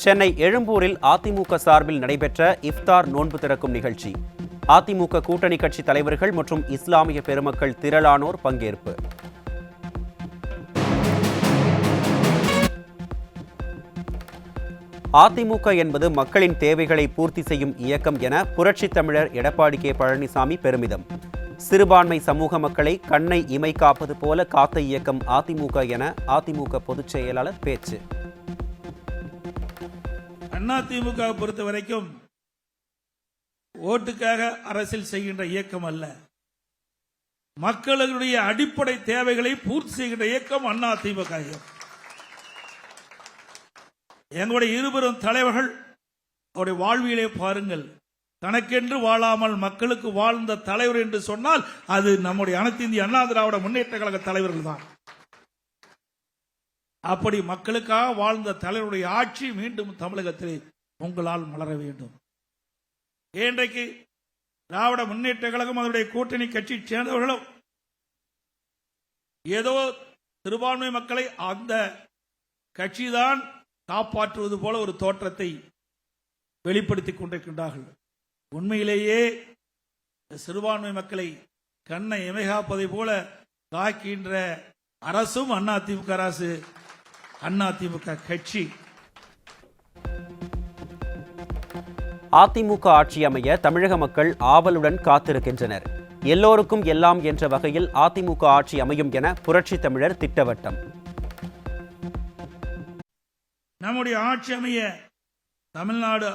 சென்னை எழும்பூரில் அதிமுக சார்பில் நடைபெற்ற இஃப்தார் நோன்பு திறக்கும் நிகழ்ச்சி. அதிமுக கூட்டணி கட்சி தலைவர்கள் மற்றும் இஸ்லாமிய பெருமக்கள் திரளானோர் பங்கேற்பு. அதிமுக என்பது மக்களின் தேவைகளை பூர்த்தி செய்யும் இயக்கம் என புரட்சித் தமிழர் எடப்பாடி கே பழனிசாமி பெருமிதம். சிறுபான்மை சமூக மக்களை கண்ணை இமை காப்பது போல காத்த இயக்கம் அதிமுக என அதிமுக பொதுச் செயலாளர் பேச்சு. அதிமுக பொறுத்த வரைக்கும் ஓட்டுக்காக அரசியல் செய்கின்ற இயக்கம் அல்ல, மக்களுடைய அடிப்படை தேவைகளை பூர்த்தி செய்கின்ற இயக்கம் அதிமுக. எங்களுடைய இருவரும் தலைவர்கள் அவருடைய வாழ்வியலை பாருங்கள். தனக்கென்று வாழாமல் மக்களுக்கு வாழ்ந்த தலைவர் என்று சொன்னால் அது நம்முடைய அனைத்து இந்திய அண்ணா திராவிட முன்னேற்ற கழக தலைவர்கள் தான். அப்படி மக்களுக்காக வாழ்ந்த தலைவருடைய ஆட்சி மீண்டும் தமிழகத்தில் உங்களால் மலர வேண்டும். இன்றைக்கு திராவிட முன்னேற்ற கழகம் அதனுடைய கூட்டணி கட்சி சேர்ந்தவர்களும் ஏதோ சிறுபான்மை மக்களை அந்த கட்சிதான் காப்பாற்றுவது போல ஒரு தோற்றத்தை வெளிப்படுத்திக் கொண்டிருக்கின்றார்கள். உண்மையிலேயே சிறுபான்மை மக்களை கண்ணை இமைகாப்பதை போல காக்கின்ற அரசும் அதிமுக அரசு, அதிமுக கட்சி. அதிமுக ஆட்சி அமைய தமிழக மக்கள் ஆவலுடன் காத்திருக்கின்றனர். எல்லோருக்கும் எல்லாம் என்ற வகையில் அதிமுக ஆட்சி அமையும் என புரட்சித் தமிழர் திட்டவட்டம். நம்முடைய ஆட்சி அமைய தமிழ்நாடு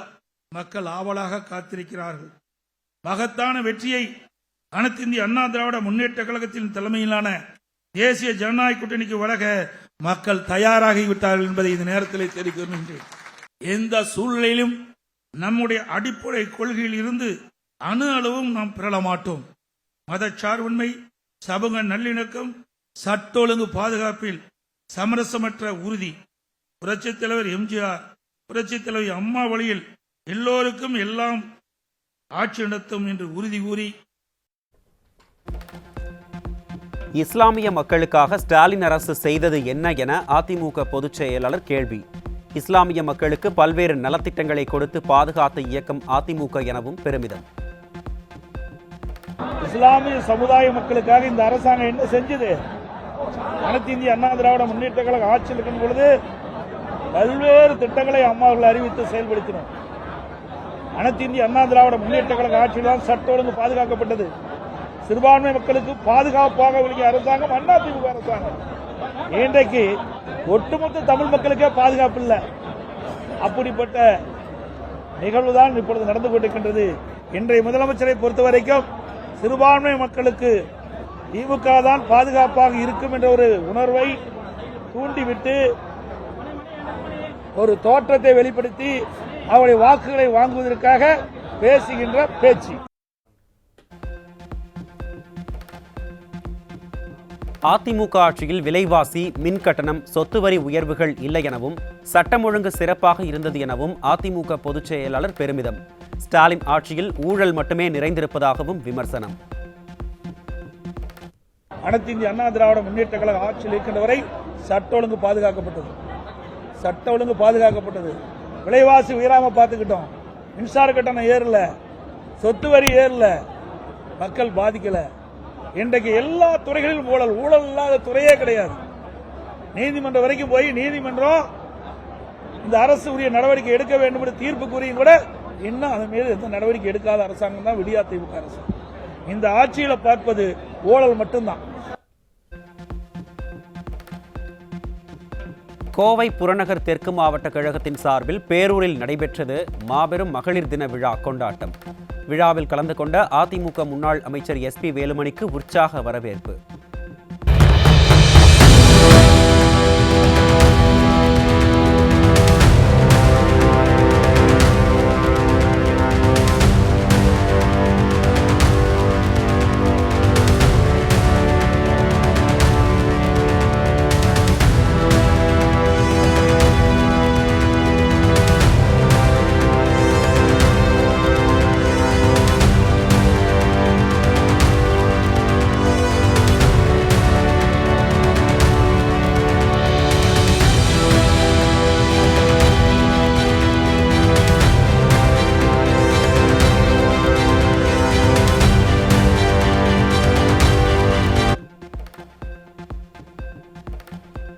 மக்கள் ஆவலாக காத்திருக்கிறார்கள். மகத்தான வெற்றியை அனைத்து இந்திய அண்ணா திராவிட முன்னேற்ற கழகத்தின் தலைமையிலான தேசிய ஜனநாயக கூட்டணிக்கு வழங்க மக்கள் தயாராகிவிட்டார்கள் என்பதை இந்த நேரத்தில் தெரிவிக்கின்றேன். எந்த சூழ்நிலையிலும் நம்முடைய அடிப்படை கொள்கையில் இருந்து அணு அளவும் நாம் பெறல மாட்டோம். மதச்சார்பின்மை, சமூக நல்லிணக்கம், சட்ட ஒழுங்கு பாதுகாப்பில் சமரசமற்ற உறுதி. புரட்சித் தலைவர் எம்ஜிஆர், புரட்சித் தலைவர் அம்மா வழியில் எல்லோருக்கும் எல்லாம் ஆட்சி நடத்தும் என்று உறுதி கூறி இஸ்லாமிய மக்களுக்காக ஸ்டாலின் அரசு செய்தது என்ன என அதிமுக பொதுச் செயலாளர் கேள்வி. இஸ்லாமிய மக்களுக்கு பல்வேறு நலத்திட்டங்களை கொடுத்து பாதுகாத்த இயக்கம் அதிமுக எனவும் பெருமிதம். இஸ்லாமிய சமுதாய மக்களுக்காக இந்த அரசாங்கம் என்ன செஞ்சது? அனைத்து இந்திய அண்ணா திராவிட முன்னேற்ற கழக ஆட்சியில் இருக்கும் பொழுது பல்வேறு திட்டங்களை அம்மாவர்கள் அறிவித்து செயல்படுத்தினோம். அனைத்து இந்திய அண்ணா திராவிட முன்னேற்ற கழக ஆட்சியில் தான் சட்ட ஒழுங்கு பாதுகாக்கப்பட்டது. சிறுபான்மை மக்களுக்கு பாதுகாப்பாக விளங்கிய அரசாங்கம் அதிமுக அரசாங்கம். இன்றைக்கு ஒட்டுமொத்த தமிழ் மக்களுக்கே பாதுகாப்பு இல்லை. அப்படிப்பட்ட நிகழ்வுதான் இப்பொழுது நடந்து கொண்டிருக்கின்றது. இன்றைய முதலமைச்சரை பொறுத்தவரைக்கும் சிறுபான்மை மக்களுக்கு திமுக தான் பாதுகாப்பாக இருக்கும் என்ற ஒரு உணர்வை தூண்டிவிட்டு ஒரு தோற்றத்தை வெளிப்படுத்தி அவருடைய வாக்குகளை வாங்குவதற்காக பேசுகின்ற பேச்சு. அதிமுக ஆட்சியில் விலைவாசி, மின் கட்டணம், சொத்து வரி உயர்வுகள் இல்லை எனவும் சட்டம் ஒழுங்கு சிறப்பாக இருந்தது எனவும் அதிமுக பொதுச் செயலாளர் பெருமிதம். ஸ்டாலின் ஆட்சியில் ஊழல் மட்டுமே நிறைந்திருப்பதாகவும் விமர்சனம். அனைத்து இந்திய அண்ணா திராவிட முன்னேற்ற கழக ஆட்சியில் இருக்கின்ற வரை சட்ட ஒழுங்கு பாதுகாக்கப்பட்டது. சட்ட ஒழுங்கு பாதுகாக்கப்பட்டது. விலைவாசி உயராம பார்த்துக்கிட்டோம். மின்சார கட்டணம் ஏறல, சொத்து வரி ஏறல, மக்கள் பாதிக்கல. இன்றைக்கு எல்லா துறைகளிலும் ஊழல் இல்லாத துறையே கிடையாது. நீதிமன்றம் வரைக்கும் போய் நீதிமன்றம் இந்த அரசு உரிய நடவடிக்கை எடுக்க வேண்டும் என்று தீர்ப்பு கூறியும் கூட இன்னும் அதன் மீது எந்த நடவடிக்கை எடுக்காத அரசாங்கம் தான் விடியா திமுக அரசு. இந்த ஆட்சியில பார்ப்பது ஊழல் மட்டும்தான். கோவை புறநகர் தெற்கு மாவட்ட கழகத்தின் சார்பில் பேரூரில் நடைபெற்றது மாபெரும் மகளிர் தின விழா கொண்டாட்டம். விழாவில் கலந்து கொண்ட அதிமுக முன்னாள் அமைச்சர் SP வேலுமணிக்கு உற்சாக வரவேற்பு.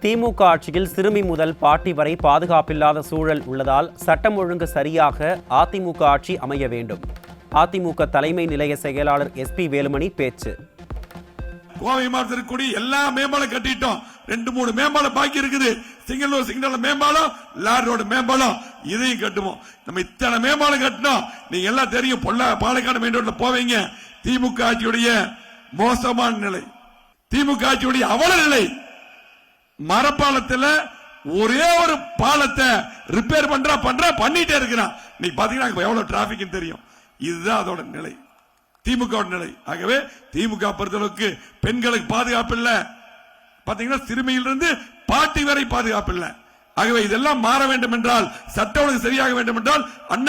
திமுக ஆட்சியில் சிறுமி முதல் பாட்டி வரை பாதுகாப்பில்லாத சூழல் உள்ளதால் சட்டம் ஒழுங்கு சரியாக அதிமுக ஆட்சி அமைய வேண்டும். அதிமுக தலைமை நிலைய செயலாளர் SP வேலுமணி பேச்சு. கோவை மாவட்டத்திற்கு எல்லா மேம்பாலம் கட்டிட்டோம். 2-3 மேம்பாலம் பாக்கி இருக்குது. சிங்கிள் மேம்பாலம், லார் ரோடு மேம்பாலம், இதையும் கட்டுவோம். நம்ம இத்தனை மேம்பாலம் கட்டணும். நீங்க எல்லாம் தெரியும். பாலக்காடு மெயின் ரோட்ல போவீங்க. திமுக ஆட்சியுடைய மோசமான நிலை, திமுக ஆட்சியுடைய அவல நிலை. மரப்பாலத்தில் ஒரே ஒரு பாலத்தை ரிப்பேர் பண்ணிட்டே இருக்கிறான். நீ பாத்தீங்கன்னா எவ்வளவு டிராபிக் தெரியும். இதுதான் அதோட நிலை, திமுக நிலை. ஆகவே திமுக பொறுத்தளவுக்கு பெண்களுக்கு பாதுகாப்பு இல்ல. பாத்தீங்கன்னா சிறுமியிலிருந்து பாட்டி வரை பாதுகாப்பு இல்ல. ஆகவே இதெல்லாம் மாற வேண்டும் என்றால், சட்ட ஒழுங்கு சரியாக வேண்டும் என்றால்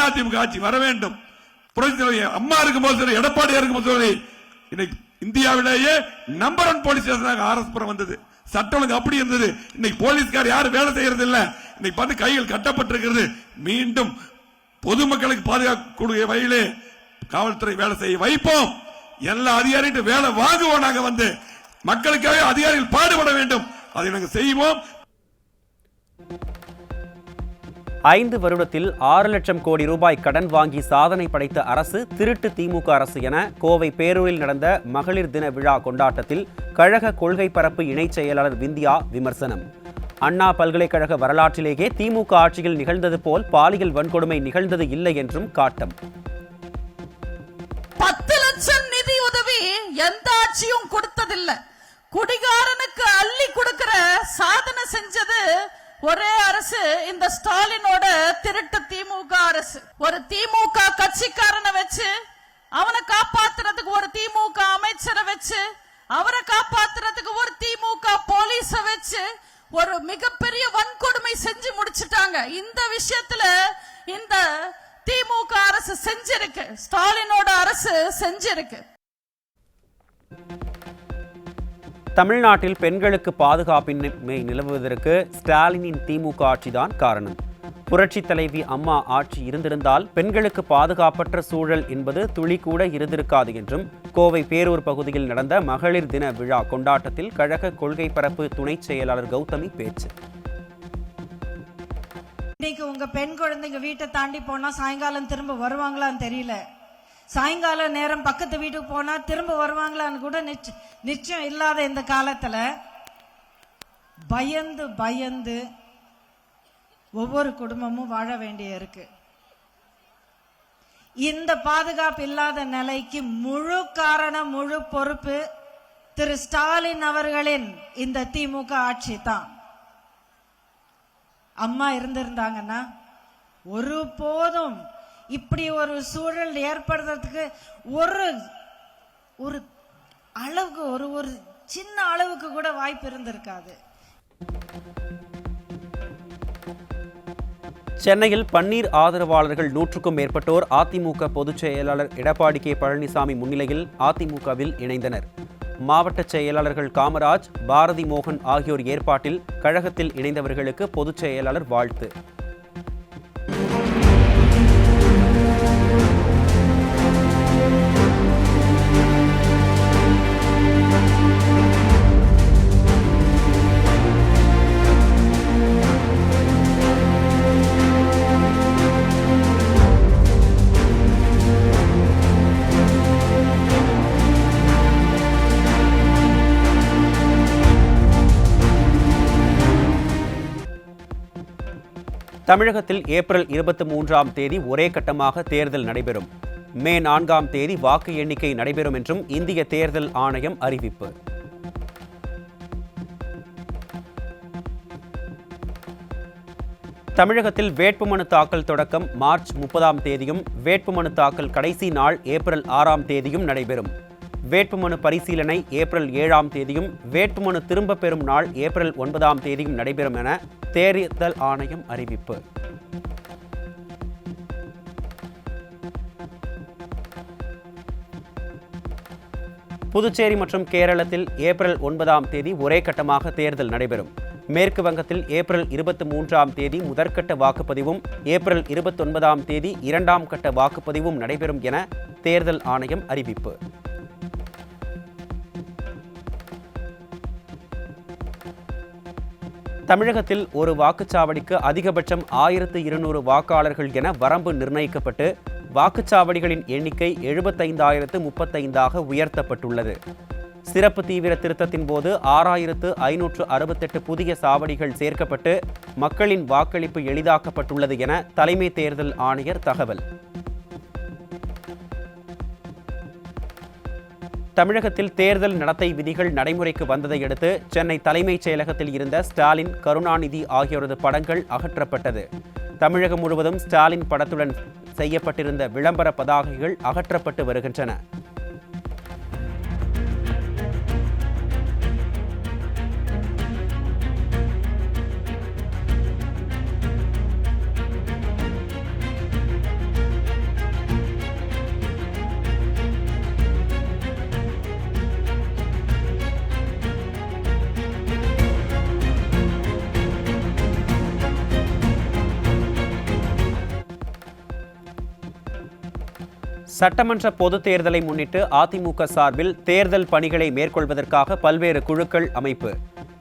அதிமுக ஆட்சி வர வேண்டும். அம்மா இருக்கும்போது சரி, எடப்பாடியா இருக்கும்போது சரி, இன்னைக்கு இந்தியாவிலேயே நம்பர் 1 போலீஸ் ஸ்டேஷனாக ஆர்எஸ்புரம் வந்தது. சட்ட ஒழுங்கு அப்படி இருந்தது. இன்னைக்கு போலீஸ்கார் யாரும் வேலை செய்யறது இல்ல. இன்னைக்கு பார்த்து கைகள் கட்டப்பட்டிருக்கிறது. மீண்டும் பொதுமக்களுக்கு பாதுகாக்கக்கூடிய வகையிலே காவல்துறை வேலை செய்ய வைப்போம். எல்லா அதிகாரிகிட்ட வேலை வாங்குவோம். நாங்க வந்து மக்களுக்காக அதிகாரிகள் பாடுபட வேண்டும். அதை நாங்கள் செய்வோம். 5 வருடத்தில் 6 லட்சம் கோடி ரூபாய் கடன் வாங்கி சாதனை படைத்த அரசு திருட்டு திமுக அரசு என கோவை பேரூரில் நடந்த மகளிர் தின விழா கொண்டாட்டத்தில் கழக கொள்கை பரப்பு இணைச் செயலாளர் விந்தியா விமர்சனம். அண்ணா பல்கலைக்கழக வரலாற்றிலேயே திமுக ஆட்சியில் நிகழ்ந்தது போல் பாலியல் வன்கொடுமை நிகழ்ந்தது இல்லை என்றும் காட்டம். 10 லட்சம் நிதி உதவி எந்த ஆட்சியும் கொடுத்ததில்லை. குடிகாரனுக்கு அள்ளி கொடுக்கிற சாதனை செஞ்சது ஒரே அரசு, இந்த ஸ்டாலினோட திருட்டு திமுக அரசு. ஒரு திமுக கட்சிக்காரனை வச்சு அவனை காப்பாத்துறதுக்கு ஒரு திமுக அமைச்சரை வச்சு, அவரை காப்பாத்துறதுக்கு ஒரு திமுக போலீஸ வச்சு ஒரு மிகப்பெரிய வன்கொடுமை செஞ்சு முடிச்சிட்டாங்க. இந்த விஷயத்துல இந்த திமுக அரசு செஞ்சிருக்கு, ஸ்டாலினோட அரசு செஞ்சிருக்கு. தமிழ்நாட்டில் பெண்களுக்கு பாதுகாப்பின்மை நிலவுவதற்கு ஸ்டாலினின் திமுக ஆட்சிதான் காரணம். புரட்சி தலைவி அம்மா ஆட்சி இருந்திருந்தால் பெண்களுக்கு பாதுகாப்பற்ற சூழல் என்பது துளி கூட இருந்திருக்காது என்றும் கோவை பேரூர் பகுதியில் நடந்த மகளிர் தின விழா கொண்டாட்டத்தில் கழக கொள்கை பரப்பு துணை செயலாளர் கௌதமி பேச்சு. இன்னைக்கு உங்க பெண் குழந்தைங்க வீட்டை தாண்டி போனா சாயங்காலம் திரும்ப வருவாங்களான்னு தெரியல. சாயங்கால நேரம் பக்கத்து வீட்டுக்கு போனா திரும்ப வருவாங்களான்னு கூட நிச்சயம் இல்லாத இந்த காலத்துல பயந்து பயந்து ஒவ்வொரு குடும்பமும் வாழ வேண்டிய இருக்கு. இந்த பாதுகாப்பு இல்லாத நிலைக்கு முழு காரணம், முழு பொறுப்பு திரு ஸ்டாலின் அவர்களின் இந்த திமுக ஆட்சி தான். அம்மா இருந்திருந்தாங்கன்னா ஒரு போதும் இப்படி ஒரு சூழல் ஏற்படுறதுக்கு ஒரு அளவுக்கு ஒரு சின்ன அளவுக்கு கூட வாய்ப்பு இருந்திருக்காது. சென்னையில் பன்னீர் ஆதரவாளர்கள் 100க்கும் மேற்பட்டோர் அதிமுக பொதுச் செயலாளர் எடப்பாடி பழனிசாமி முன்னிலையில் அதிமுகவில் இணைந்தனர். மாவட்ட செயலாளர்கள் காமராஜ், பாரதி மோகன் ஆகியோர் ஏற்பாட்டில் கழகத்தில் இணைந்தவர்களுக்கு பொதுச் செயலாளர் வாழ்த்து. தமிழகத்தில் ஏப்ரல் 23ஆம் தேதி ஒரே கட்டமாக தேர்தல் நடைபெறும். மே 4ஆம் தேதி வாக்கு எண்ணிக்கை நடைபெறும் என்றும் இந்திய தேர்தல் ஆணையம் அறிவிப்பு. தமிழகத்தில் வேட்புமனு தாக்கல் தொடக்கம் மார்ச் 30ஆம் தேதியும் வேட்புமனு தாக்கல் கடைசி நாள் ஏப்ரல் 6ஆம் தேதியும் நடைபெறும். வேட்புமனு பரிசீலனை ஏப்ரல் 7ஆம் தேதியும் வேட்புமனு திரும்பப் பெறும் நாள் ஏப்ரல் 9ஆம் தேதியும் நடைபெறும் என தேர்தல் ஆணையம் அறிவிப்பு. புதுச்சேரி மற்றும் கேரளத்தில் ஏப்ரல் 9ஆம் தேதி ஒரே கட்டமாக தேர்தல் நடைபெறும். மேற்கு வங்கத்தில் ஏப்ரல் 23ஆம் தேதி முதற்கட்ட வாக்குப்பதிவும் ஏப்ரல் 29ஆம் தேதி 2ஆம் கட்ட வாக்குப்பதிவும் நடைபெறும் என தேர்தல் ஆணையம் அறிவிப்பு. தமிழகத்தில் ஒரு வாக்குச்சாவடிக்கு அதிகபட்சம் 1200 வாக்காளர்கள் என வரம்பு நிர்ணயிக்கப்பட்டு வாக்குச்சாவடிகளின் எண்ணிக்கை 75,035 உயர்த்தப்பட்டுள்ளது. சிறப்பு தீவிர திருத்தத்தின் போது 6,568 புதிய சாவடிகள் சேர்க்கப்பட்டு மக்களின் வாக்களிப்பு எளிதாக்கப்பட்டுள்ளது என தலைமை தேர்தல் ஆணையர் தகவல். தமிழகத்தில் தேர்தல் நடத்தை விதிகள் நடைமுறைக்கு வந்ததை அடுத்து சென்னை தலைமைச் செயலகத்தில் இருந்த ஸ்டாலின், கருணாநிதி ஆகியோரது படங்கள் அகற்றப்பட்டது. தமிழகம் முழுவதும் ஸ்டாலின் படத்துடன் செய்யப்பட்டிருந்த விளம்பர பதாகைகள் அகற்றப்பட்டு வருகின்றன. சட்டமன்ற பொதுத் தேர்தலை முன்னிட்டு அதிமுக சார்பில் தேர்தல் பணிகளை மேற்கொள்வதற்காக பல்வேறு குழுக்கள் அமைப்பு.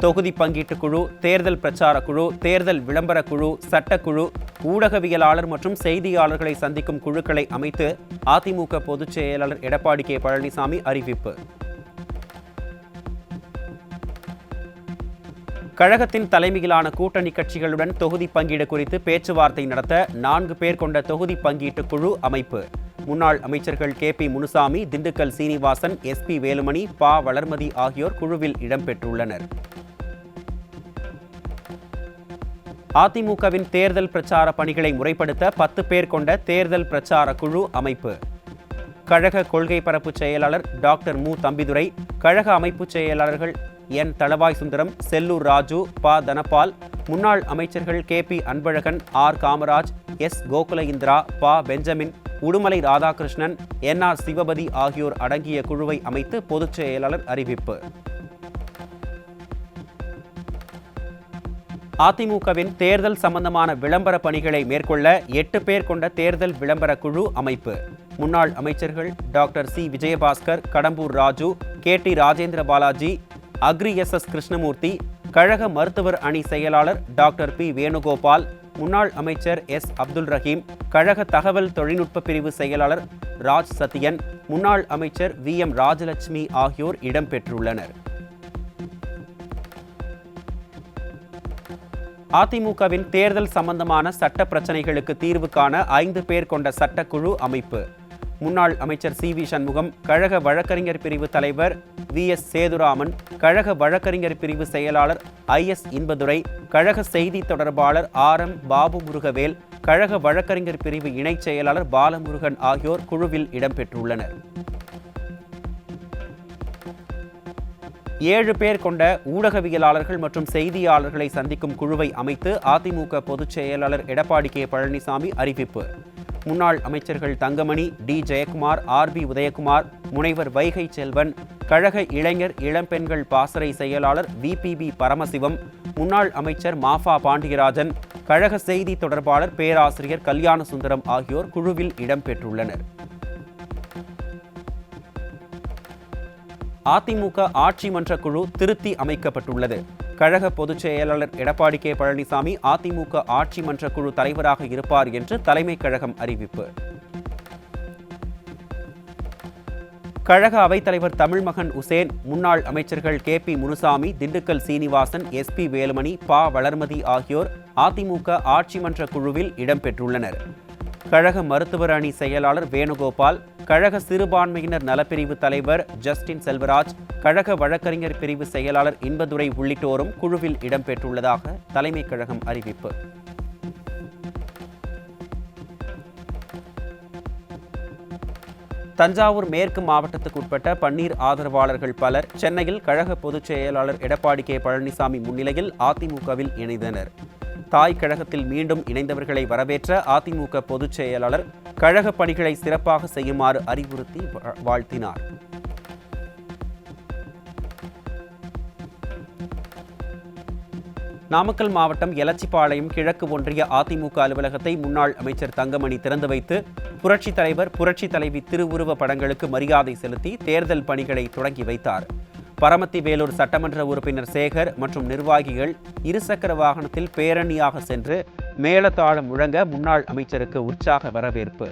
தொகுதி பங்கீட்டு குழு, தேர்தல் பிரச்சார குழு, தேர்தல் விளம்பர குழு, சட்டக்குழு, ஊடகவியலாளர் மற்றும் செய்தியாளர்களை சந்திக்கும் குழுக்களை அமைத்து அதிமுக பொதுச் செயலாளர் எடப்பாடி கே பழனிசாமி அறிவிப்பு. கழகத்தின் தலைமையிலான கூட்டணி கட்சிகளுடன் தொகுதி பங்கீடு குறித்து பேச்சுவார்த்தை நடத்த 4 பேர் கொண்ட தொகுதி பங்கீட்டு குழு அமைப்பு. முன்னாள் அமைச்சர்கள் KP முனுசாமி, திண்டுக்கல் சீனிவாசன், SP வேலுமணி, ப வளர்மதி ஆகியோர் குழுவில் இடம்பெற்றுள்ளனர். அதிமுகவின் தேர்தல் பிரச்சார பணிகளை முறைப்படுத்த 10 பேர் கொண்ட தேர்தல் பிரச்சார குழு அமைப்பு. கழக கொள்கை பரப்பு செயலாளர் டாக்டர் மு தம்பிதுரை, கழக அமைப்பு செயலாளர்கள் N தளவாய் சுந்தரம், செல்லூர் ராஜு, ப தனபால், முன்னாள் அமைச்சர்கள் KP Anbazhagan, R Kamaraj, S Gokula Indira, ப பெஞ்சமின், உடுமலை ராதாகிருஷ்ணன், NR சிவபதி ஆகியோர் அடங்கிய குழுவை அமைத்து பொதுச் செயலாளர் அறிவிப்பு. அதிமுகவின் தேர்தல் சம்பந்தமான விளம்பர பணிகளை மேற்கொள்ள 8 பேர் கொண்ட தேர்தல் விளம்பர குழு அமைப்பு. முன்னாள் அமைச்சர்கள் doctor C Vijayabaskar, Kadambur Raju, KT Rajendra Balaji, Agri SS Krishnamurthy, கழக மருத்துவர் அணி செயலாளர் டாக்டர் P வேணுகோபால், முன்னாள் அமைச்சர் S அப்துல் ரஹீம், கழக தகவல் தொழில்நுட்ப பிரிவு செயலாளர் ராஜ் சத்தியன், முன்னாள் அமைச்சர் VM ராஜலட்சுமி ஆகியோர் இடம்பெற்றுள்ளனர். அதிமுகவின் தேர்தல் சம்பந்தமான சட்ட பிரச்சனைகளுக்கு தீர்வு காண 5 பேர் கொண்ட சட்டக்குழு அமைப்பு. முன்னாள் அமைச்சர் CV சண்முகம், கழக வழக்கறிஞர் பிரிவு தலைவர் VS சேதுராமன், கழக வழக்கறிஞர் பிரிவு செயலாளர் IS இன்பதுரை, கழக செய்தி தொடர்பாளர் RM பாபு முருகவேல், கழக வழக்கறிஞர் பிரிவு இணைச் செயலாளர் பாலமுருகன் ஆகியோர் குழுவில் இடம்பெற்றுள்ளனர். 7 பேர் கொண்ட ஊடகவியலாளர்கள் மற்றும் செய்தியாளர்களை சந்திக்கும் குழுவை அமைத்து அதிமுக பொதுச் செயலாளர் எடப்பாடி கே பழனிசாமி அறிவிப்பு. முன்னாள் அமைச்சர்கள் தங்கமணி, D ஜெயக்குமார், RB உதயகுமார், முனைவர் வைகை செல்வன், கழக இளைஞர் இளம்பெண்கள் பாசறை செயலாளர் VPB பரமசிவம், முன்னாள் அமைச்சர் மாஃபா பாண்டியராஜன், கழக செய்தி தொடர்பாளர் பேராசிரியர் கல்யாண சுந்தரம் ஆகியோர் குழுவில் இடம்பெற்றுள்ளனர். அதிமுக ஆட்சி மன்ற குழு திருத்தி அமைக்கப்பட்டுள்ளது. கழக பொதுச் செயலாளர் எடப்பாடி கே பழனிசாமி அதிமுக ஆட்சி மன்ற குழு தலைவராக இருப்பார் என்று தலைமை கழகம் அறிவிப்பு. கழக அவைத்தலைவர் தமிழ்மகன் உசேன், முன்னாள் அமைச்சர்கள் KP முனுசாமி, திண்டுக்கல் சீனிவாசன், SP வேலுமணி, ப வளர்மதி ஆகியோர் அதிமுக ஆட்சி மன்ற குழுவில் இடம்பெற்றுள்ளனர். கழக மருத்துவர் அணி செயலாளர் வேணுகோபால், கழக சிறுபான்மையினர் நலப்பிரிவு தலைவர் ஜஸ்டின் செல்வராஜ், கழக வழக்கறிஞர் பிரிவு செயலாளர் இன்பதுரை உள்ளிட்டோரும் குழுவில் இடம்பெற்றுள்ளதாக தலைமை கழகம் அறிவிப்பு. தஞ்சாவூர் மேற்கு மாவட்டத்துக்குட்பட்ட பன்னீர் ஆதரவாளர்கள் பலர் சென்னையில் கழக பொதுச் செயலாளர் எடப்பாடி கே பழனிசாமி முன்னிலையில் அதிமுகவில் இணைந்தனர். தாய் கழகத்தில் மீண்டும் இணைந்தவர்களை வரவேற்ற அதிமுக பொதுச் செயலாளர் கழக பணிகளை சிறப்பாக செய்யுமாறு அறிவுறுத்தி வாழ்த்தினார். நாமக்கல் மாவட்டம் எலச்சிபாளையம் கிழக்கு ஒன்றிய அதிமுக அலுவலகத்தை முன்னாள் அமைச்சர் தங்கமணி திறந்து வைத்து புரட்சித் தலைவர், புரட்சித் தலைவி திருவுருவ படங்களுக்கு மரியாதை செலுத்தி தேர்தல் பணிகளை தொடங்கி வைத்தார். பரமத்தி வேலூர் சட்டமன்ற உறுப்பினர் சேகர் மற்றும் நிர்வாகிகள் இருசக்கர வாகனத்தில் பேரணியாக சென்று மேளதாளம் முழங்க முன்னாள் அமைச்சருக்கு உற்சாக வரவேற்பு.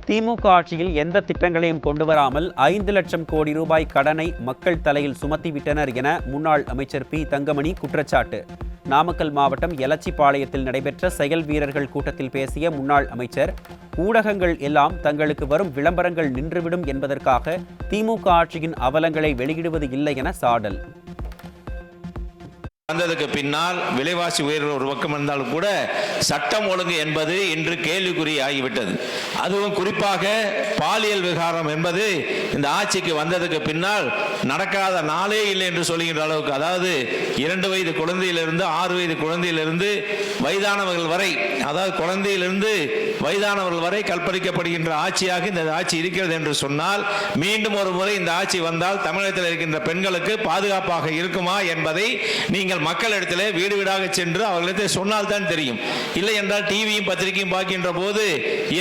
திமுக ஆட்சியில் எந்த திட்டங்களையும் கொண்டு வராமல் 5 லட்சம் கோடி ரூபாய் கடனை மக்கள் தலையில் சுமத்திவிட்டனர் என முன்னாள் அமைச்சர் பி தங்கமணி குற்றச்சாட்டு. நாமக்கல் மாவட்டம் எலச்சிபாளையத்தில் நடைபெற்ற செயல் வீரர்கள் கூட்டத்தில் பேசிய முன்னாள் அமைச்சர், ஊடகங்கள் எல்லாம் தங்களுக்கு வரும் விளம்பரங்கள் நின்றுவிடும் என்பதற்காக திமுக ஆட்சியின் அவலங்களை வெளியிடுவது இல்லை என சாடல். வந்ததுக்கு பின்னால் விலைவாசி உயர்வு ஒரு பக்கம் இருந்தாலும் கூட சட்டம் ஒழுங்கு என்பது இன்று கேள்விக்குறி ஆகிவிட்டது. அதுவும் குறிப்பாக பாலியல் விகாரம் என்பது இந்த ஆட்சிக்கு வந்ததுக்கு பின்னால் நடக்காத நாளே இல்லை என்று சொல்லுகின்ற அளவுக்கு, அதாவது 2 வயது குழந்தையிலிருந்து 6 வயது குழந்தையிலிருந்து வயதானவர்கள் வரை, அதாவது குழந்தையிலிருந்து வயதானவர்கள் வரை கற்பழிக்கப்படுகின்ற ஆட்சியாக இந்த ஆட்சி இருக்கிறது என்று சொன்னால், மீண்டும் ஒரு முறை இந்த ஆட்சி வந்தால் தமிழகத்தில் இருக்கின்ற பெண்களுக்கு பாதுகாப்பாக இருக்குமா என்பதை நீங்கள் மக்களிடத்திலே வீடு வீடாக சென்று அவர்களிடத்தில் சொன்னால் தான் தெரியும். இல்லை என்றால் டிவியும் பத்திரிகையும் பார்க்கின்ற போது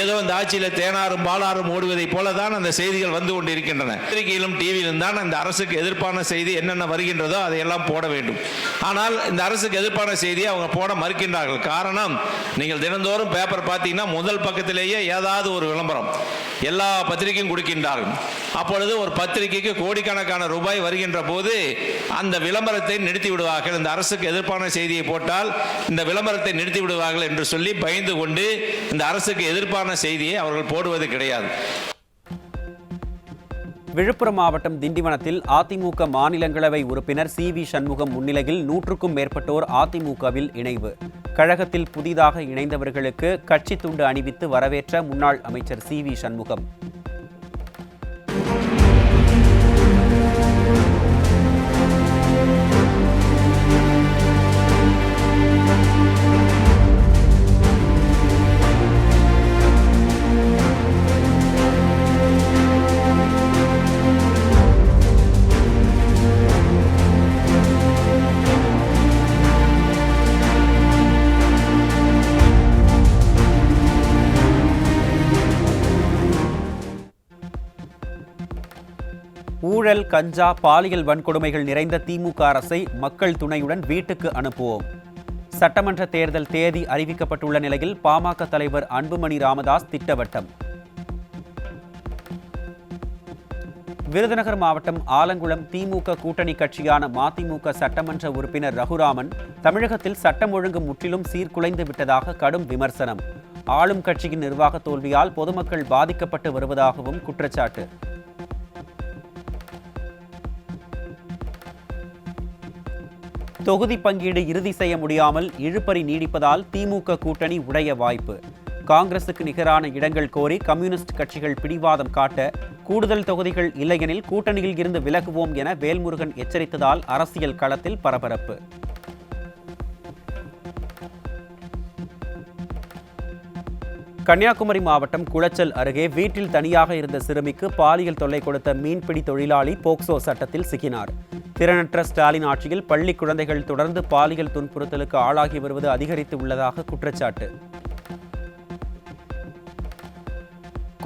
ஏதோ இந்த ஆட்சியில் தேனாரும் பாலாரும் ஓடுவதை போலதான் அந்த செய்திகள் வந்து கொண்டிருக்கின்றன. பத்திரிகையிலும் டிவியிலும் தான் அந்த அரசுக்கு எதிர்ப்பான செய்தி என்னென்ன வருகின்றதோ அதையெல்லாம் போட வேண்டும். ஆனால் இந்த அரசுக்கு எதிர்ப்பான செய்தியை அவங்க போட மறுக்கின்றார்கள். காரணம், நீங்கள் தினந்தோறும் பேப்பர் பார்த்தீங்கன்னா முதல் பக்கத்திலேயே ஏதாவது ஒரு விளம்பரம் எல்லா பத்திரிகையும் கொடுக்கின்றார்கள். அப்பொழுது ஒரு பத்திரிகைக்கு கோடிக்கணக்கான ரூபாய் வருகின்ற போது அந்த விளம்பரத்தை நிறுத்தி விடுவார்கள். இந்த அரசுக்கு எதிர்ப்பான செய்தியை போட்டால் இந்த விளம்பரத்தை நிறுத்தி விடுவார்கள் என்று சொல்லி பயந்து கொண்டு இந்த அரசுக்கு எதிர்ப்பான செய்தியை அவர்கள் போடுவது கிடையாது. விழுப்புரம் மாவட்டம் திண்டிவனத்தில் அதிமுக மாநிலங்களவை உறுப்பினர் சி.வி. சண்முகம் முன்னிலையில் 100க்கும் மேற்பட்டோர் அதிமுகவில் இணைவு. கழகத்தில் புதிதாக இணைந்தவர்களுக்கு கட்சி துண்டு அணிவித்து வரவேற்ற முன்னாள் அமைச்சர் சி.வி. சண்முகம். ஊழல், கஞ்சா, பாலியல் வன்கொடுமைகள் நிறைந்த திமுக அரசை மக்கள் துணையுடன் வீட்டுக்கு அனுப்புவோம். சட்டமன்ற தேர்தல் தேதி அறிவிக்கப்பட்டுள்ள நிலையில் பாமக தலைவர் அன்புமணி ராமதாஸ் திட்டவட்டம். விருதுநகர் மாவட்டம் ஆலங்குளம் திமுக கூட்டணி கட்சியான மதிமுக சட்டமன்ற உறுப்பினர் ரகுராமன் தமிழகத்தில் சட்டம் ஒழுங்கு முற்றிலும் சீர்குலைந்து விட்டதாக கடும் விமர்சனம். ஆளும் கட்சியின் நிர்வாக தோல்வியால் பொதுமக்கள் பாதிக்கப்பட்டு வருவதாகவும் குற்றச்சாட்டு. தொகுதி பங்கீடு இறுதி செய்ய முடியாமல் இழுபறி நீடிப்பதால் திமுக கூட்டணி உடைய வாய்ப்பு. காங்கிரசுக்கு நிகரான இடங்கள் கோரி கம்யூனிஸ்ட் கட்சிகள் பிடிவாதம் காட்ட கூடுதல் தொகுதிகள் இல்லையெனில் கூட்டணியில் இருந்து விலகுவோம் என வேல்முருகன் எச்சரித்ததால் அரசியல் களத்தில் பரபரப்பு. கன்னியாகுமரி மாவட்டம் குளச்சல் அருகே வீட்டில் தனியாக இருந்த சிறுமிக்கு பாலியல் தொல்லை கொடுத்த மீன்பிடி தொழிலாளி போக்சோ சட்டத்தில் சிக்கினார். திறனற்ற ஸ்டாலின் ஆட்சியில் பள்ளி குழந்தைகள் தொடர்ந்து பாலியல் துன்புறுத்தலுக்கு ஆளாகி வருவது அதிகரித்து உள்ளதாக குற்றச்சாட்டு.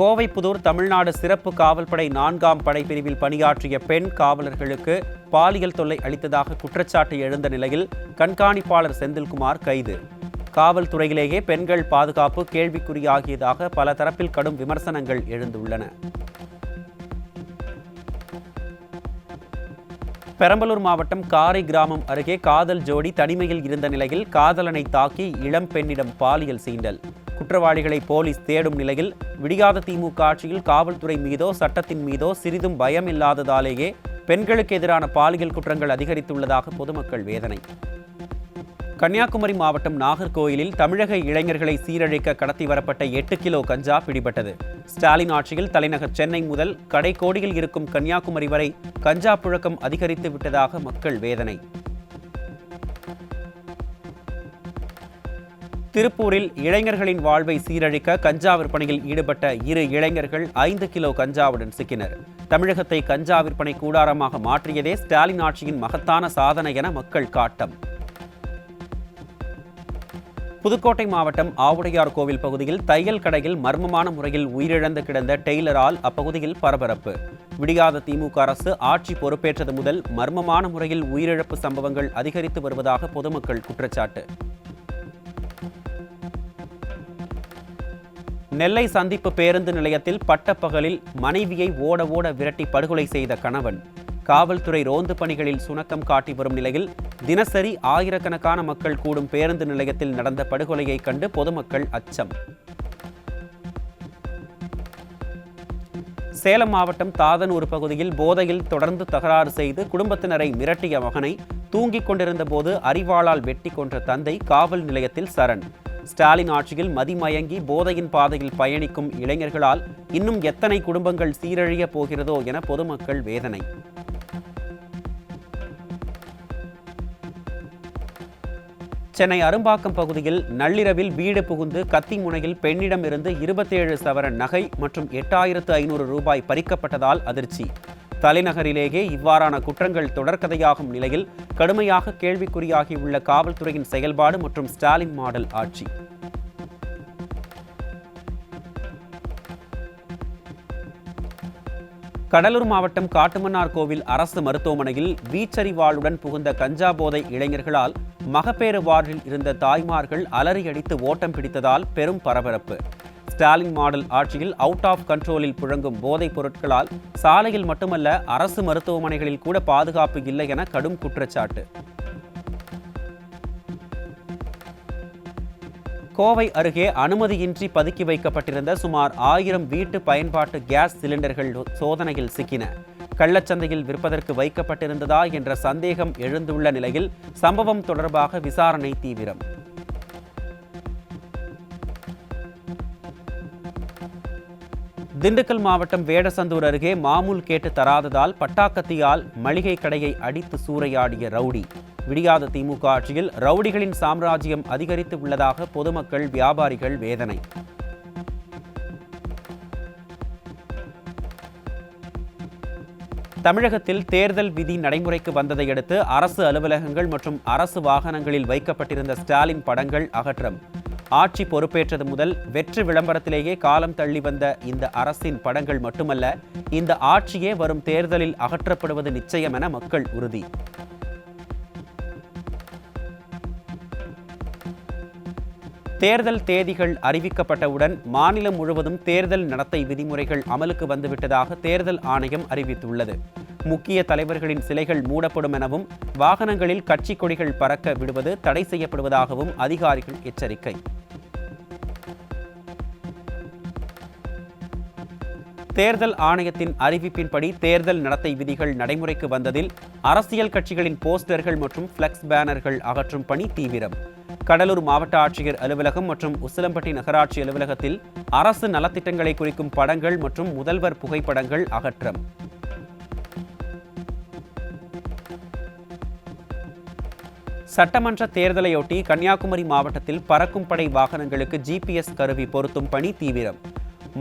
கோவைப்புதூர் தமிழ்நாடு சிறப்பு காவல்படை 4ஆம் படைப்பிரிவில் பணியாற்றிய பெண் காவலர்களுக்கு பாலியல் தொல்லை அளித்ததாக குற்றச்சாட்டு எழுந்த நிலையில் கண்காணிப்பாளர் செந்தில்குமார் கைது. காவல்துறையிலேயே பெண்கள் பாதுகாப்பு கேள்விக்குறியாகியதாக பல தரப்பில் கடும் விமர்சனங்கள் எழுந்துள்ளன. பெரம்பலூர் மாவட்டம் காரை கிராமம் அருகே காதல் ஜோடி தனிமையில் இருந்த நிலையில் காதலனை தாக்கி இளம் பெண்ணிடம் பாலியல் சீண்டல். குற்றவாளிகளை போலீஸ் தேடும் நிலையில் விடியாத திமுக ஆட்சியில் காவல்துறை மீதோ சட்டத்தின் மீதோ சிறிதும் பயம் இல்லாததாலேயே பெண்களுக்கு எதிரான பாலியல் குற்றங்கள் அதிகரித்துள்ளதாக பொதுமக்கள் வேதனை. கன்னியாகுமரி மாவட்டம் நாகர்கோயிலில் தமிழக இளைஞர்களை சீரழிக்க கடத்தி வரப்பட்ட 8 கிலோ கஞ்சா பிடிபட்டது. ஸ்டாலின் ஆட்சியில் தலைநகர் சென்னை முதல் கடைக்கோடியில் இருக்கும் கன்னியாகுமரி வரை கஞ்சா புழக்கம் அதிகரித்து விட்டதாக மக்கள் வேதனை. திருப்பூரில் இளைஞர்களின் வாழ்வை சீரழிக்க கஞ்சா விற்பனையில் ஈடுபட்ட 2 இளைஞர்கள் 5 கிலோ கஞ்சாவுடன் சிக்கினர். தமிழகத்தை கஞ்சா விற்பனை கூடாரமாக மாற்றியதே ஸ்டாலின் ஆட்சியின் மகத்தான சாதனை என மக்கள் காட்டம். புதுக்கோட்டை மாவட்டம் ஆவுடையார் கோவில் பகுதியில் தையல் கடையில் மர்மமான முறையில் உயிரிழந்து கிடந்த டெய்லரால் அப்பகுதியில் பரபரப்பு. விடியாத திமுக அரசு ஆட்சி பொறுப்பேற்றது முதல் மர்மமான முறையில் உயிரிழப்பு சம்பவங்கள் அதிகரித்து வருவதாக பொதுமக்கள் குற்றச்சாட்டு. நெல்லை சந்திப்பு பேருந்து நிலையத்தில் பட்டப்பகலில் மனைவியை ஓட ஓட விரட்டி படுகொலை செய்த கணவன். காவல்துறை ரோந்து பணிகளில் சுணக்கம் காட்டி வரும் நிலையில் தினசரி ஆயிரக்கணக்கான மக்கள் கூடும் பேருந்து நிலையத்தில் நடந்த படுகொலையை கண்டு பொதுமக்கள் அச்சம். சேலம் மாவட்டம் தாதனூர் பகுதியில் போதையில் தொடர்ந்து தகராறு செய்து குடும்பத்தினரை மிரட்டிய மகனை தூங்கிக் கொண்டிருந்த போது அரிவாளால் வெட்டி கொன்ற தந்தை காவல் நிலையத்தில் சரண். ஸ்டாலின் ஆட்சியில் மதிமயங்கி போதையின் பாதையில் பயணிக்கும் இளைஞர்களால் இன்னும் எத்தனை குடும்பங்கள் சீரழிய போகிறதோ என பொதுமக்கள் வேதனை. சென்னை அரும்பாக்கம் பகுதியில் நள்ளிரவில் வீடு புகுந்து கத்தி முனையில் பெண்ணிடமிருந்து 27 சவரன் நகை மற்றும் 8500 ரூபாய் பறிக்கப்பட்டதால் அதிர்ச்சி. தலைநகரிலேயே இவ்வாறான குற்றங்கள் தொடர்கதையாகும் நிலையில் கடுமையாக கேள்விக்குறியாகியுள்ள காவல்துறையின் செயல்பாடு மற்றும் ஸ்டாலின் மாடல் ஆட்சி. கடலூர் மாவட்டம் காட்டுமன்னார் கோவில் அரசு மருத்துவமனையில் வீச்சறிவாளுடன் புகுந்த கஞ்சா போதை இளைஞர்களால் மகப்பேறு வார்டில் இருந்த தாய்மார்கள் அலறியடித்து ஓட்டம் பிடித்ததால் பெரும் பரபரப்பு. ஸ்டாலின் மாடல் ஆட்சியில் அவுட் ஆஃப் கண்ட்ரோலில் புழங்கும் போதைப் பொருட்களால் சாலையில் மட்டுமல்ல அரசு மருத்துவமனைகளில் கூட பாதுகாப்பு இல்லை என கடும் குற்றச்சாட்டு. கோவை அருகே அனுமதியின்றி பதுக்கி வைக்கப்பட்டிருந்த சுமார் 1000 வீட்டு பயன்பாட்டு கேஸ் சிலிண்டர்கள் சோதனையில் சிக்கின. கள்ளச்சந்தையில் விற்பதற்கு வைக்கப்பட்டிருந்ததா என்ற சந்தேகம் எழுந்துள்ள நிலையில் சம்பவம் தொடர்பாக விசாரணை தீவிரம். திண்டுக்கல் மாவட்டம் வேடசந்தூர் அருகே மாமூல் கேட்டு தராததால் பட்டாக்கத்தியால் மளிகை கடையை அடித்து சூறையாடிய ரவுடி. விடியாத திமுக ஆட்சியில் ரவுடிகளின் சாம்ராஜ்யம் அதிகரித்து உள்ளதாக பொதுமக்கள் வியாபாரிகள் வேதனை. தமிழகத்தில் தேர்தல் விதி நடைமுறைக்கு வந்ததையடுத்து அரசு அலுவலகங்கள் மற்றும் அரசு வாகனங்களில் வைக்கப்பட்டிருந்த ஸ்டாலின் படங்கள் அகற்றம். ஆட்சி பொறுப்பேற்றது முதல் வெற்றி விளம்பரத்திலேயே காலம் தள்ளி வந்த இந்த அரசின் படங்கள் மட்டுமல்ல, இந்த ஆட்சியே வரும் தேர்தலில் அகற்றப்படுவது நிச்சயம் என மக்கள் உறுதி. தேர்தல் தேதிகள் அறிவிக்கப்பட்டவுடன் மாநிலம் முழுவதும் தேர்தல் நடத்தை விதிமுறைகள் அமலுக்கு வந்துவிட்டதாக தேர்தல் ஆணையம் அறிவித்துள்ளது. முக்கிய தலைவர்களின் சிலைகள் மூடப்படும் எனவும் வாகனங்களில் கட்சி கொடிகள் பறக்க விடுவது தடை செய்யப்படுவதாகவும் அதிகாரிகள் எச்சரிக்கை. தேர்தல் ஆணையத்தின் அறிவிப்பின்படி தேர்தல் நடத்தை விதிகள் நடைமுறைக்கு வந்ததில் அரசியல் கட்சிகளின் போஸ்டர்கள் மற்றும் பிளக்ஸ் பேனர்கள் அகற்றும் பணி தீவிரம். கடலூர் மாவட்ட ஆட்சியர் அலுவலகம் மற்றும் உசிலம்பட்டி நகராட்சி அலுவலகத்தில் அரசு நலத்திட்டங்களை குறிக்கும் படங்கள் மற்றும் முதல்வர் புகைப்படங்கள் அகற்றம். சட்டமன்ற தேர்தலையொட்டி கன்னியாகுமரி மாவட்டத்தில் பறக்கும் படை வாகனங்களுக்கு GPS கருவி பொருத்தும் பணி தீவிரம்.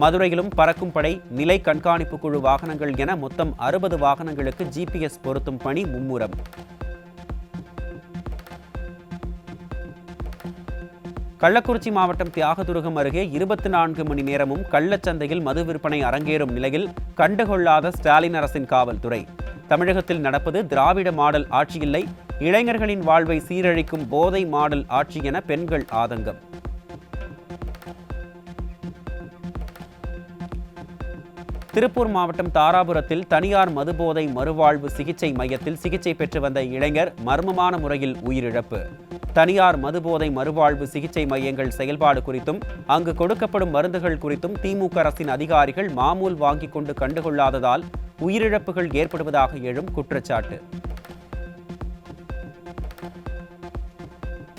மதுரையிலும் பறக்கும் படை நிலை கண்காணிப்பு குழு வாகனங்கள் என மொத்தம் 60 வாகனங்களுக்கு GPS பொருத்தும் பணி மும்முரம். கள்ளக்குறிச்சி மாவட்டம் தியாகதுருகம் அருகே 24 மணி நேரமும் கள்ளச்சந்தையில் மது விற்பனை அரங்கேறும் நிலையில் கண்டுகொள்ளாத ஸ்டாலின் அரசின் காவல்துறை. தமிழகத்தில் நடப்பது திராவிட மாடல் ஆட்சியில்லை, இளைஞர்களின் வாழ்வை சீரழிக்கும் போதை மாடல் ஆட்சி என பெண்கள் ஆதங்கம். திருப்பூர் மாவட்டம் தாராபுரத்தில் தனியார் மதுபோதை மறுவாழ்வு சிகிச்சை மையத்தில் சிகிச்சை பெற்று வந்த இளைஞர் மர்மமான முறையில் உயிரிழப்பு. தனியார் மதுபோதை மறுவாழ்வு சிகிச்சை மையங்கள் செயல்பாடு குறித்தும் அங்கு கொடுக்கப்படும் மருந்துகள் குறித்தும் திமுக அரசின் அதிகாரிகள் மாமூல் வாங்கிக் கொண்டு கண்டுகொள்ளாததால் உயிரிழப்புகள் ஏற்படுவதாக எழும் குற்றச்சாட்டு.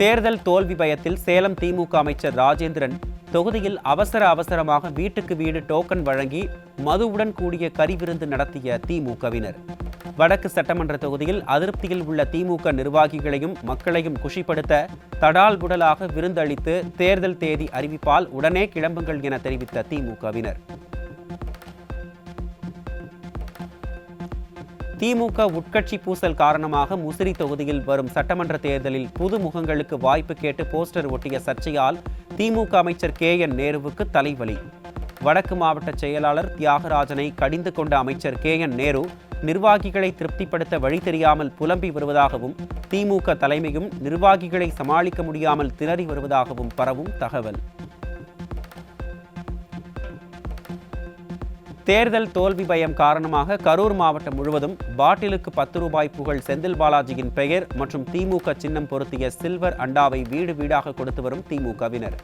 தேர்தல் தோல்வி பயத்தில் சேலம் திமுக அமைச்சர் ராஜேந்திரன் தொகுதியில் அவசரமாக வீட்டுக்கு வீடு டோக்கன் வழங்கி மதுவுடன் கூடிய கறி விருந்து நடத்திய திமுகவினர். வடக்கு சட்டமன்ற தொகுதியில் அதிருப்தியில் உள்ள திமுக நிர்வாகிகளையும் மக்களையும் குஷிப்படுத்த தடால் புடலாக விருந்தளித்து தேர்தல் தேதி அறிவிப்பால் உடனே கிளம்புங்கள் என தெரிவித்த திமுகவினர். திமுக உட்கட்சி பூசல் காரணமாக முசிறி தொகுதியில் வரும் சட்டமன்ற தேர்தலில் புது முகங்களுக்கு வாய்ப்பு கேட்டு போஸ்டர் ஒட்டிய சர்ச்சையால் திமுக அமைச்சர் KN நேருவுக்கு தலைவலி. வடக்கு மாவட்ட செயலாளர் தியாகராஜனை கடிந்து கொண்ட அமைச்சர் KN நேரு நிர்வாகிகளை திருப்திப்படுத்த வழி தெரியாமல் புலம்பி வருவதாகவும் திமுக தலைமையும் நிர்வாகிகளை சமாளிக்க முடியாமல் திணறி வருவதாகவும் பரவும் தகவல். தேர்தல் தோல்வி பயம் காரணமாக கரூர் மாவட்டம் முழுவதும் பாட்டிலுக்கு 10 ரூபாய் புகழ் செந்தில் பாலாஜியின் பெயர் மற்றும் திமுக சின்னம் பொருத்திய சில்வர் அண்டாவை வீடு வீடாக கொடுத்து வரும் திமுகவினர்.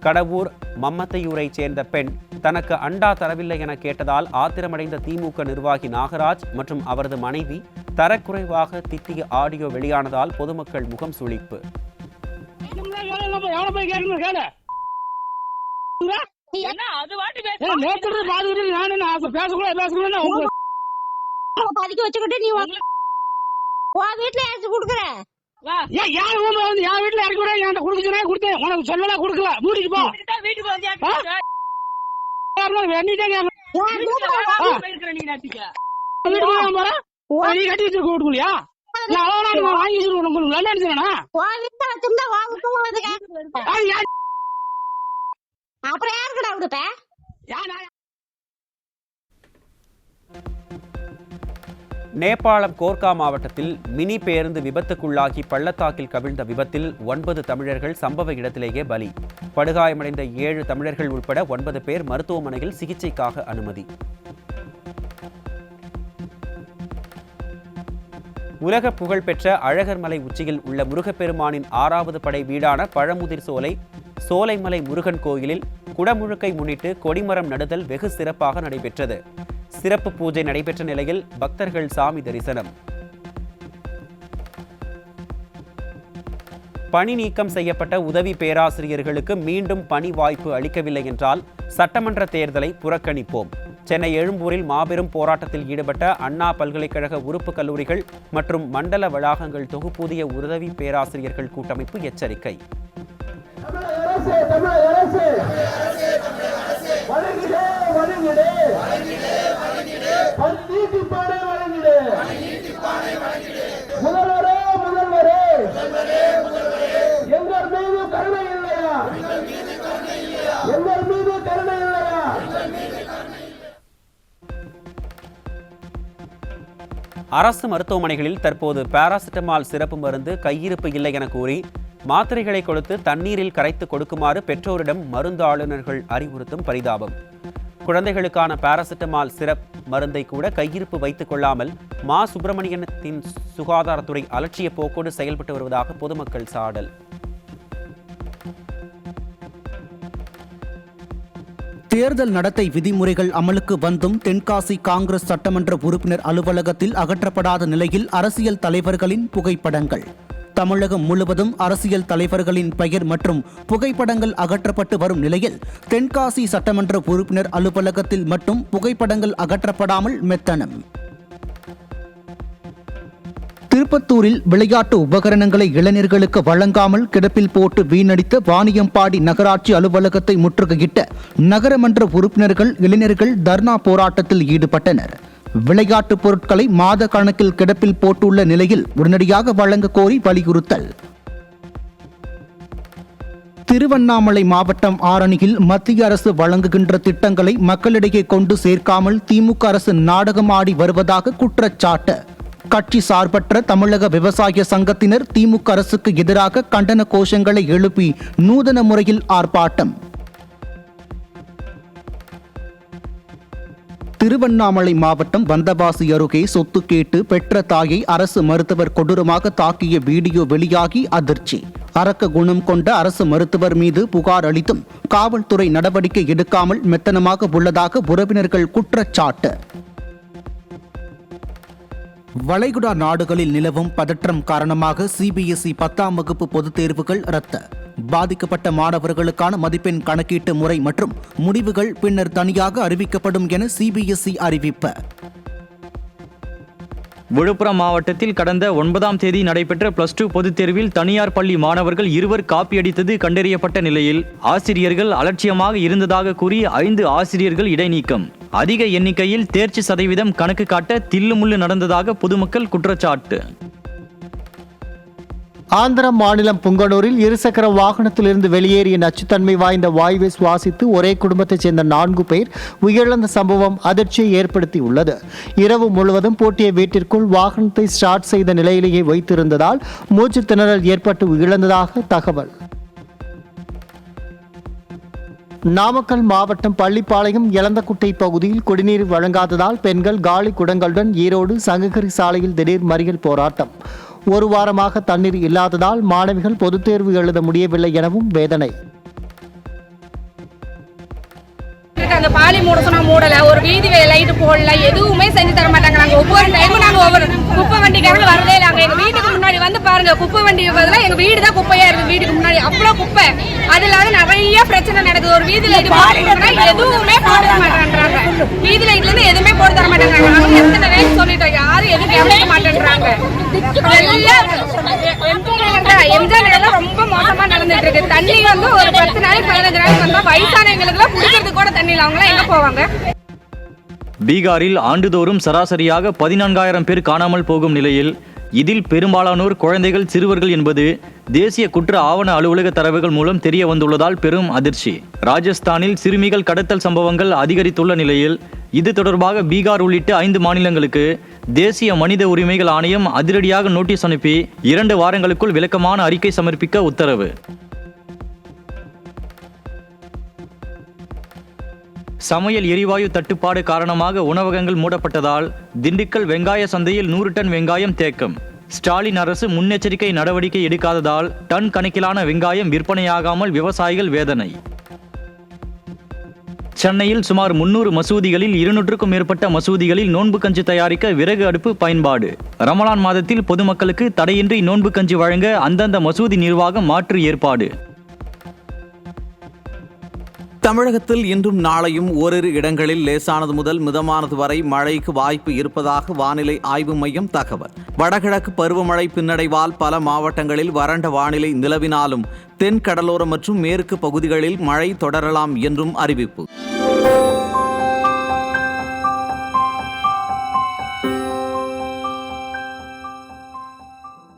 கடவூர் மம்மத்தையூரைச் சேர்ந்த பெண் தனக்கு அண்டா தரவில்லை என கேட்டதால் ஆத்திரமடைந்த திமுக நிர்வாகி நாகராஜ் மற்றும் அவரது மனைவி தரக்குறைவாக திட்டிய ஆடியோ வெளியானதால் பொதுமக்கள் முகம் சுளிப்பு. நேபாளம் கோர்கா மாவட்டத்தில் மினி பேருந்து விபத்துக்குள்ளாகி பள்ளத்தாக்கில் கவிழ்ந்த விபத்தில் 9 தமிழர்கள் சம்பவ இடத்திலேயே பலி. படுகாயமடைந்த 7 தமிழர்கள் உட்பட 9 பேர் மருத்துவமனையில் சிகிச்சைக்காக அனுமதி. உலக புகழ்பெற்ற அழகர்மலை உச்சியில் உள்ள முருகப்பெருமானின் 6வது படை வீடான பழமுதிர் சோலைமலை முருகன் கோயிலில் குடமுழுக்கை முன்னிட்டு கொடிமரம் நடுதல் வெகு சிறப்பாக நடைபெற்றது. சிறப்பு பூஜை நடைபெற்ற நிலையில் பக்தர்கள் சாமி தரிசனம். பணி நீக்கம் செய்யப்பட்ட உதவி பேராசிரியர்களுக்கு மீண்டும் பணி வாய்ப்பு அளிக்கவில்லை என்றால் சட்டமன்ற தேர்தலை புறக்கணிப்போம். சென்னை எழும்பூரில் மாபெரும் போராட்டத்தில் ஈடுபட்ட அண்ணா பல்கலைக்கழக உறுப்பு கல்லூரிகள் மற்றும் மண்டல வளாகங்கள் தொகுப்பூதிய உதவி பேராசிரியர்கள் கூட்டமைப்பு எச்சரிக்கை. அரசு மருத்துவமனைகளில் தற்போது பாராசிட்டமால் சிறப்பு மருந்து கையிருப்பு இல்லை என கூறி மாத்திரைகளை கொடுத்து தண்ணீரில் கரைத்து கொடுக்குமாறு பெற்றோரிடம் மருந்து ஆளுநர்கள் அறிவுறுத்தும் பரிதாபம். குழந்தைகளுக்கான பாராசிட்டமால் சிறப் மருந்தை கூட கையிருப்பு வைத்துக் கொள்ளாமல் மா சுப்பிரமணியத்தின் சுகாதாரத்துறை அலட்சிய போக்கோடு செயல்பட்டு வருவதாக பொதுமக்கள் சாடல். தேர்தல் நடத்தை விதிமுறைகள் அமலுக்கு வந்தும் தென்காசி காங்கிரஸ் சட்டமன்ற உறுப்பினர் அலுவலகத்தில் அகற்றப்படாத நிலையில் அரசியல் தலைவர்களின் புகைப்படங்கள். தமிழகம் முழுவதும் அரசியல் தலைவர்களின் பெயர் மற்றும் புகைப்படங்கள் அகற்றப்பட்டு வரும் நிலையில் தென்காசி சட்டமன்ற உறுப்பினர் அலுவலகத்தில் மட்டும் புகைப்படங்கள் அகற்றப்படாமல் மெத்தனம். திருப்பத்தூரில் விளையாட்டு உபகரணங்களை இளைஞர்களுக்கு வழங்காமல் கிடப்பில் போட்டு வீணடித்த வாணியம்பாடி நகராட்சி அலுவலகத்தை முற்றுகையிட்ட நகரமன்ற உறுப்பினர்கள் இளைஞர்கள் தர்ணா போராட்டத்தில் ஈடுபட்டனர். விளையாட்டு பொருட்களை மாத கணக்கில் கிடப்பில் போட்டுள்ள நிலையில் உடனடியாக வழங்க கோரி வலியுறுத்தல். திருவண்ணாமலை மாவட்டம் ஆரணியில் மத்திய அரசு வழங்குகின்ற திட்டங்களை மக்களிடையே கொண்டு சேர்க்காமல் திமுக அரசு நாடகம் ஆடி வருவதாக குற்றச்சாட்டு. கட்சி சார்பற்ற தமிழக விவசாய சங்கத்தினர் திமுக அரசுக்கு எதிராக கண்டன கோஷங்களை எழுப்பி நூதன முறையில் ஆர்ப்பாட்டம். திருவண்ணாமலை மாவட்டம் வந்தவாசி அருகே சொத்து கேட்டு பெற்ற தாயை அரசு மருத்துவர் கொடூரமாக தாக்கிய வீடியோ வெளியாகி அதிர்ச்சி. அரக்க குணம் கொண்ட அரசு மருத்துவர் மீது புகார் அளித்தும் காவல்துறை நடவடிக்கை எடுக்காமல் மெத்தனமாக உள்ளதாக உறவினர்கள் குற்றச்சாட்டு. வளைகுடா நாடுகளில் நிலவும் பதற்றம் காரணமாக CBSE 10ஆம் வகுப்பு பொதுத் தேர்வுகள் ரத்து. பாதிக்கப்பட்ட மாணவர்களுக்கான மதிப்பெண் கணக்கீட்டு முறை மற்றும் முடிவுகள் பின்னர் தனியாக அறிவிக்கப்படும் என CBSE அறிவிப்பு. விழுப்புரம் மாவட்டத்தில் கடந்த 9ஆம் தேதி நடைபெற்ற +2 பொதுத் தேர்வில் தனியார் பள்ளி மாணவர்கள் 2 காப்பியடித்தது கண்டறியப்பட்ட நிலையில் ஆசிரியர்கள் அலட்சியமாக இருந்ததாக கூறி 5 ஆசிரியர்கள் இடைநீக்கம். அதிக எண்ணிக்கையில் தேர்ச்சி சதவீதம் கணக்கு காட்ட தில்லுமுள்ளு நடந்ததாக பொதுமக்கள் குற்றச்சாட்டு. ஆந்திர மாநிலம் புங்கனூரில் இருசக்கர வாகனத்திலிருந்து வெளியேறிய நச்சுத்தன்மை வாய்ந்த வாயுவை சுவாசித்து ஒரே குடும்பத்தைச் சேர்ந்த 4 பேர் உயிரிழந்த சம்பவம் அதிர்ச்சியை ஏற்படுத்தியுள்ளது. இரவு முழுவதும் பூட்டிய வீட்டிற்குள் வாகனத்தை ஸ்டார்ட் செய்த நிலையிலேயே வைத்திருந்ததால் மூச்சு திணறல் ஏற்பட்டு உயிரிழந்ததாக தகவல். நாமக்கல் மாவட்டம் பள்ளிப்பாளையம் எலந்தக்குட்டை பகுதியில் குடிநீர் வழங்காததால் பெண்கள் காலி குடங்களுடன் ஈரோடு சங்ககிரி சாலையில் திடீர் மறியல் போராட்டம். ஒரு வாரமாக தண்ணீர் இல்லாததால் மாணவிகள் பொதுத் தேர்வு எழுத முடியவில்லை எனவும் வேதனை. அந்த பாலி மூட சொன்னா மூடல, ஒரு வீதி லைட் போடல, எதுவுமே செஞ்சு தர மாட்டாங்க. நாங்க ஒவ்வொரு டைமும் நாங்க ஒவ்வொரு குப்பை வண்டிக்காக வரதே இல்லை. எங்க வீட்டுக்கு முன்னாடி வந்து பாருங்க, குப்பை வண்டிக்கு பதிலாக எங்க வீடு தான் குப்பையா இருக்கு. வீட்டுக்கு முன்னாடி அவ்வளவு குப்பை, அது இல்லாத நிறைய பிரச்சனை நடக்குது. ஒரு வீதி லைட் எதுவுமே போட மாட்டேன்றாங்க. வீதி லைட்ல இருந்து எதுவுமே போட்டு தர மாட்டேங்கிறாங்க. நாங்க எத்தனை டைம் சொல்லிட்டோம், யாரும் எதுவும் கவனிக்க மாட்டேன்றாங்க. எம்ஜிஆர் நகர்ல ரொம்ப மோசமா நடந்துட்டு இருக்கு. தண்ணி வந்து ஒரு 10 நாளைக்கு 15 நாளைக்கு வந்தா வயசானவங்களுக்கு எல்லாம் குடிக்கிறது கூட தண்ணி இல்ல. அவங்க எங்க போவாங்க? பீகாரில் ஆண்டுதோறும் சராசரியாக 14,000 பேர் காணாமல் போகும் நிலையில் இதில் பெரும்பாலானோர் குழந்தைகள், சிறுவர்கள் என்பது தேசிய குற்ற ஆவண அலுவலக தரவுகள் மூலம் தெரிய வந்துள்ளதால் பெரும் அதிர்ச்சி. ராஜஸ்தானில் சிறுமிகள் கடத்தல் சம்பவங்கள் அதிகரித்துள்ள நிலையில் இது தொடர்பாக பீகார் உள்ளிட்ட 5 மாநிலங்களுக்கு தேசிய மனித உரிமைகள் ஆணையம் அதிரடியாக நோட்டீஸ் அனுப்பி 2 வாரங்களுக்குள் விளக்கமான அறிக்கை சமர்ப்பிக்க உத்தரவு. சமையல் எரிவாயு தட்டுப்பாடு காரணமாக உணவகங்கள் மூடப்பட்டதால் திண்டுக்கல் வெங்காய சந்தையில் 100 டன் வெங்காயம் தேக்கம். ஸ்டாலின் அரசு முன்னெச்சரிக்கை நடவடிக்கை எடுக்காததால் டன் கணக்கிலான வெங்காயம் விற்பனையாகாமல் விவசாயிகள் வேதனை. சென்னையில் சுமார் 300 மசூதிகளில் 200க்கும் மேற்பட்ட மசூதிகளில் நோன்பு கஞ்சி தயாரிக்க விறகு அடுப்பு பயன்பாடு. ரமலான் மாதத்தில் பொதுமக்களுக்கு தடையின்றி நோன்பு கஞ்சி வழங்க அந்தந்த மசூதி நிர்வாகம் மாற்று ஏற்பாடு. தமிழகத்தில் இன்றும் நாளையும் ஓரிரு இடங்களில் லேசானது முதல் மிதமானது வரை மழைக்கு வாய்ப்பு இருப்பதாக வானிலை ஆய்வு மையம் தகவல். வடகிழக்கு பருவமழை பின்னடைவால் பல மாவட்டங்களில் வறண்ட வானிலை நிலவினாலும் தென் கடலோரம் மற்றும் மேற்கு பகுதிகளில் மழை தொடரலாம் என்றும் அறிவிப்பு.